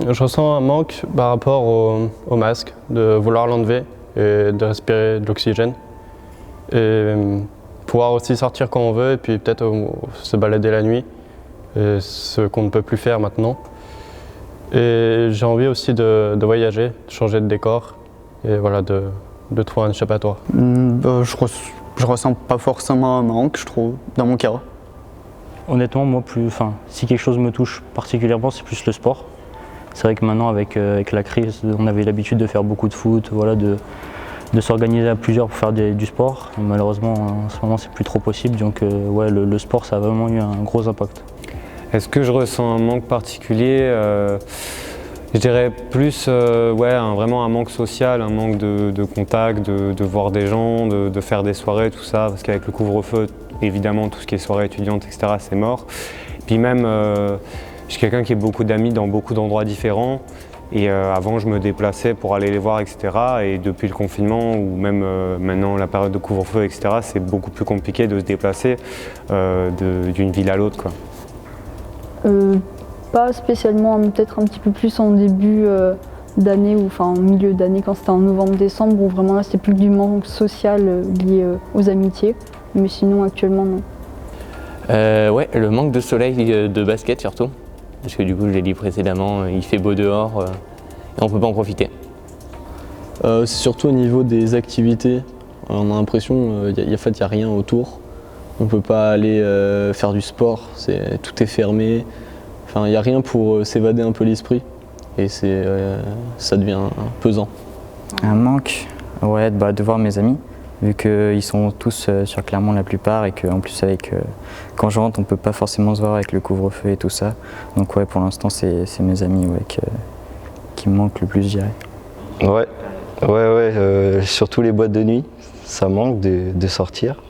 Je ressens un manque par rapport au masque, de vouloir l'enlever et de respirer de l'oxygène. Et pouvoir aussi sortir quand on veut et puis peut-être se balader la nuit, et ce qu'on ne peut plus faire maintenant. Et j'ai envie aussi de voyager, de changer de décor et voilà, de trouver un échappatoire. Je ressens pas forcément un manque, je trouve, dans mon cas. Honnêtement, moi, si quelque chose me touche particulièrement, c'est plus le sport. C'est vrai que maintenant, avec la crise, on avait l'habitude de faire beaucoup de foot, voilà, de s'organiser à plusieurs pour faire du sport. Et malheureusement, en ce moment, c'est plus trop possible. Donc, ouais, le sport, ça a vraiment eu un gros impact. Est-ce que je ressens un manque particulier? Je dirais plus vraiment un manque social, un manque de contact, de voir des gens, de faire des soirées, tout ça, parce qu'avec le couvre-feu, évidemment, tout ce qui est soirée étudiante, etc., c'est mort. Puis même, je suis quelqu'un qui a beaucoup d'amis dans beaucoup d'endroits différents, et avant, je me déplaçais pour aller les voir, etc., et depuis le confinement, ou même maintenant la période de couvre-feu, etc., c'est beaucoup plus compliqué de se déplacer d'une ville à l'autre, quoi. Pas spécialement, peut-être un petit peu plus en début d'année ou en milieu d'année quand c'était en novembre-décembre où vraiment là c'était plus du manque social lié aux amitiés, mais sinon actuellement non. Ouais, le manque de soleil de basket surtout, parce que du coup je l'ai dit précédemment, il fait beau dehors et on peut pas en profiter. C'est surtout au niveau des activités, on a l'impression qu'il n'y a rien autour. On ne peut pas aller faire du sport, tout est fermé. Enfin, il n'y a rien pour s'évader un peu l'esprit et ça devient pesant. Un manque, ouais, de voir mes amis, vu qu'ils sont tous sur Clermont la plupart et qu'en plus quand je rentre on ne peut pas forcément se voir avec le couvre-feu et tout ça. Donc ouais, pour l'instant c'est mes amis qui me manquent le plus, je dirais. Ouais, surtout les boîtes de nuit, ça manque de sortir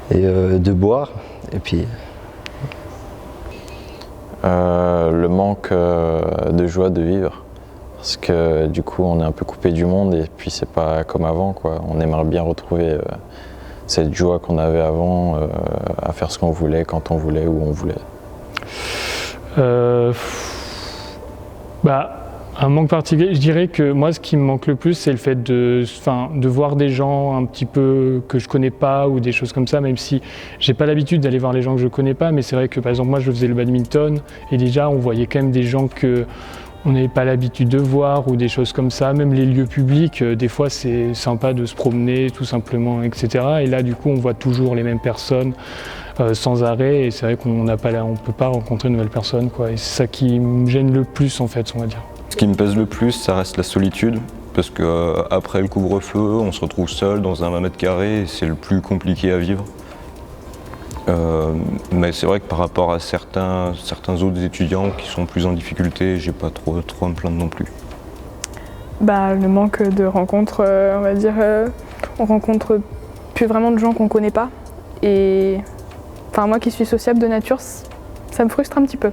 et de boire et puis... Le manque de joie de vivre, parce que du coup on est un peu coupé du monde et puis c'est pas comme avant, quoi. On aimerait bien retrouver cette joie qu'on avait avant, à faire ce qu'on voulait, quand on voulait, où on voulait. Un manque particulier, je dirais que moi ce qui me manque le plus c'est le fait de voir des gens un petit peu que je connais pas ou des choses comme ça, même si j'ai pas l'habitude d'aller voir les gens que je connais pas, mais c'est vrai que par exemple moi je faisais le badminton et déjà on voyait quand même des gens que on n'avait pas l'habitude de voir ou des choses comme ça, même les lieux publics, des fois c'est sympa de se promener tout simplement, etc. Et là du coup on voit toujours les mêmes personnes sans arrêt et c'est vrai qu'on peut pas rencontrer de nouvelles personnes, quoi. Et c'est ça qui me gêne le plus en fait, on va dire. Ce qui me pèse le plus, ça reste la solitude, parce qu'après le couvre-feu, on se retrouve seul dans un 20 mètres carrés et c'est le plus compliqué à vivre. Mais c'est vrai que par rapport à certains autres étudiants qui sont plus en difficulté, j'ai pas trop à me plaindre non plus. Le manque de rencontres, on va dire, on rencontre plus vraiment de gens qu'on connaît pas. Et moi qui suis sociable de nature, ça me frustre un petit peu.